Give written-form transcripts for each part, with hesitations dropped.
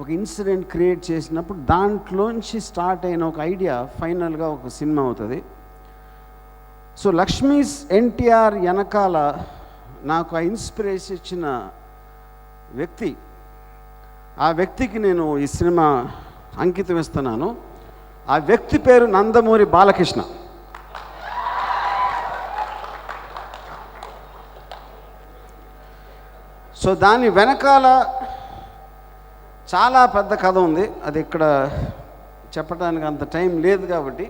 ఒక incident create చేసినప్పుడు దాంట్లోంచి స్టార్ట్ అయిన ఒక ఐడియా ఫైనల్గా ఒక సినిమా అవుతుంది. సో లక్ష్మీస్ ఎన్టీఆర్ వెనకాల నాకు ఆ ఇన్స్పిరేషన్ ఇచ్చిన వ్యక్తి, ఆ వ్యక్తికి నేను ఈ సినిమా అంకితం ఇస్తున్నాను. ఆ వ్యక్తి పేరు నందమూరి బాలకృష్ణ. సో దాని వెనకాల చాలా పెద్ద కథ ఉంది. అది ఇక్కడ చెప్పడానికి అంత టైం లేదు కాబట్టి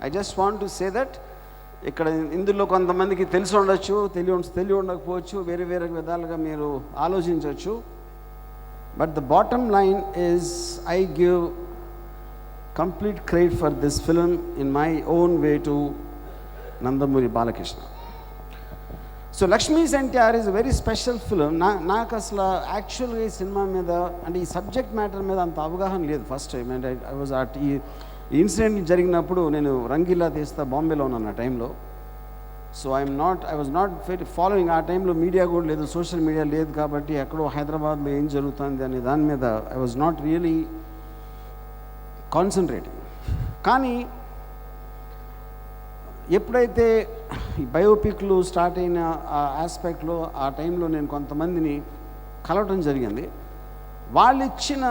I just want to say that ఇక్కడ ఇందులో కొంతమందికి తెలిసి ఉండొచ్చు, తెలియ ఉండకపోవచ్చు, వేరే వేరే విధాలుగా మీరు ఆలోచించవచ్చు. But the bottom line is I give complete credit for this film in my own way to Nandamuri Balakrishna. So Lakshmi's NTR is a very special film. నాకు అసలు యాక్చువల్గా ఈ సినిమా మీద అంటే ఈ సబ్జెక్ట్ మ్యాటర్ మీద అంత అవగాహన లేదు ఫస్ట్ టైం. అంటే ఐ వాజ్ ఈ ఇన్సిడెంట్ జరిగినప్పుడు నేను రంగీలా తీస్తా బాంబేలో ఉన్నాను ఆ టైంలో. So I was not following. ఆ టైంలో మీడియా కూడా లేదు, సోషల్ మీడియా లేదు కాబట్టి ఎక్కడో హైదరాబాద్లో ఏం జరుగుతుంది అనే దాని మీద I was not really concentrating. కానీ ఎప్పుడైతే ఈ బయోపిక్లు స్టార్ట్ అయిన ఆ ఆస్పెక్ట్లో ఆ టైంలో నేను కొంతమందిని కలవటం జరిగింది. వాళ్ళు ఇచ్చిన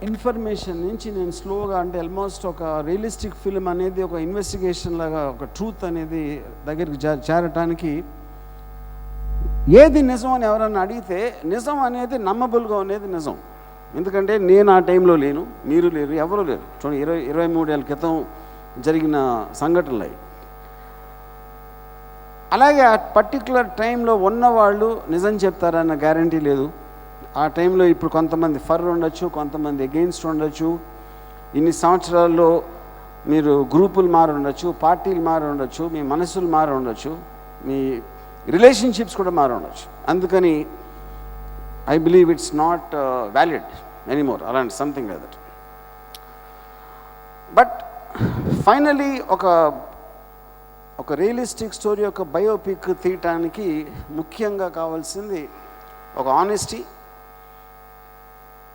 ఇన్ఫర్మేషన్ నుంచి నేను స్లోగా అంటే ఆల్మోస్ట్ ఒక రియలిస్టిక్ ఫిల్మ్ అనేది ఒక ఇన్వెస్టిగేషన్ లాగా ఒక ట్రూత్ అనేది దగ్గరికి చేరటానికి ఏది నిజం అని ఎవరన్నా అడిగితే నిజం అనేది నమ్మబుల్గా అనేది నిజం. ఎందుకంటే నేను ఆ టైంలో లేను, మీరు లేరు, ఎవరు లేరు. చూడండి 23 ఏళ్ళ క్రితం జరిగిన సంఘటనలు అవి. అలాగే ఆ పర్టికులర్ టైంలో ఉన్నవాళ్ళు నిజం చెప్తారన్న గ్యారంటీ లేదు. ఆ టైంలో ఇప్పుడు కొంతమంది ఫర్ ఉండొచ్చు, కొంతమంది అగెయిన్స్ట్ ఉండొచ్చు. ఇన్ని సంవత్సరాల్లో మీరు గ్రూపులు మారి ఉండొచ్చు, పార్టీలు మారి ఉండొచ్చు, మీ మనసులు మారి ఉండొచ్చు, మీ రిలేషన్షిప్స్ కూడా మారి ఉండొచ్చు. అందుకని I believe it's not valid anymore అలాంటి something like that. But finally ఒక రియలిస్టిక్ స్టోరీ, ఒక బయోపిక్ తీయటానికి ముఖ్యంగా కావాల్సింది ఒక ఆనెస్టీ.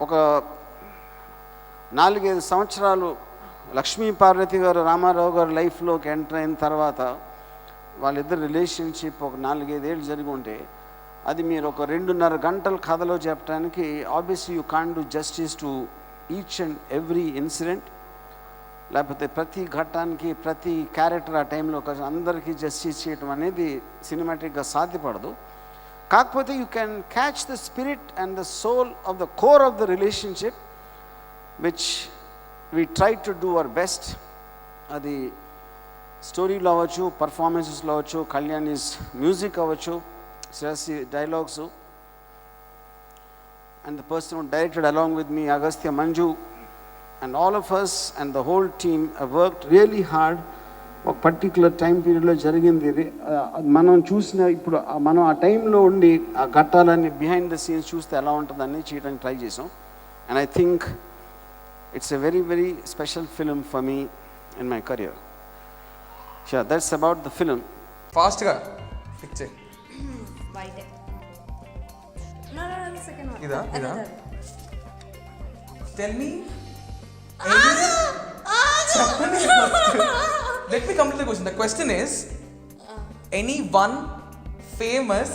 ఒక 4-5 సంవత్సరాలు లక్ష్మీ పార్వతి గారు రామారావు గారు లైఫ్లోకి ఎంటర్ అయిన తర్వాత వాళ్ళిద్దరు రిలేషన్షిప్ ఒక 4-5 ఏళ్ళు జరిగి ఉంటే అది మీరు ఒక 2.5 గంటల కథలో చెప్పడానికి obviously you can't do justice to each and every incident. లేకపోతే ప్రతి ఘట్టానికి ప్రతి క్యారెక్టర్ ఆ టైంలో అందరికీ జస్టిస్ చేయటం అనేది సినిమాటిక్గా సాధ్యపడదు. కాకపోతే you can catch the spirit and the soul of the core of the relationship which we try to do our best. అది స్టోరీలో అవ్వచ్చు, పర్ఫార్మెన్సెస్లో అవ్వచ్చు, కళ్యాణిస్ మ్యూజిక్ అవ్వచ్చు, Shreyasi dialogues, and the person who directed along with me, Agastya Manju, and all of us and the whole team have worked really hard. ఒక particular time పీరియడ్లో జరిగింది. మనం చూసిన ఇప్పుడు మనం ఆ టైంలో ఉండి ఆ ఘట్టాలన్నీ బిహైండ్ ద సీన్స్ చూస్తే ఎలా ఉంటుందని చేయడానికి ట్రై చేసాం. And I think it's a very very special film for me in my career. Sure, that's about the film. ఫాస్ట్గా ఫిక్స్ చేయి. ఇదా tell me let me complete the question. The question is any one famous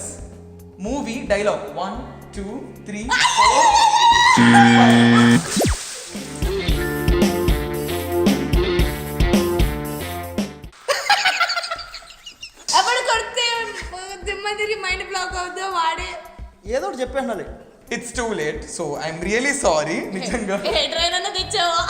movie dialogue. 1 2 3 4 5. అప్పుడు కొడితే దిమ్మదిరి mind block అవుతుందో వాడే ఏదో ఒకటి చెప్పేయాలి. It's too late, so I'm really sorry. నిజంగా ఏ ట్రైన్ అన్న తెచ్చావా?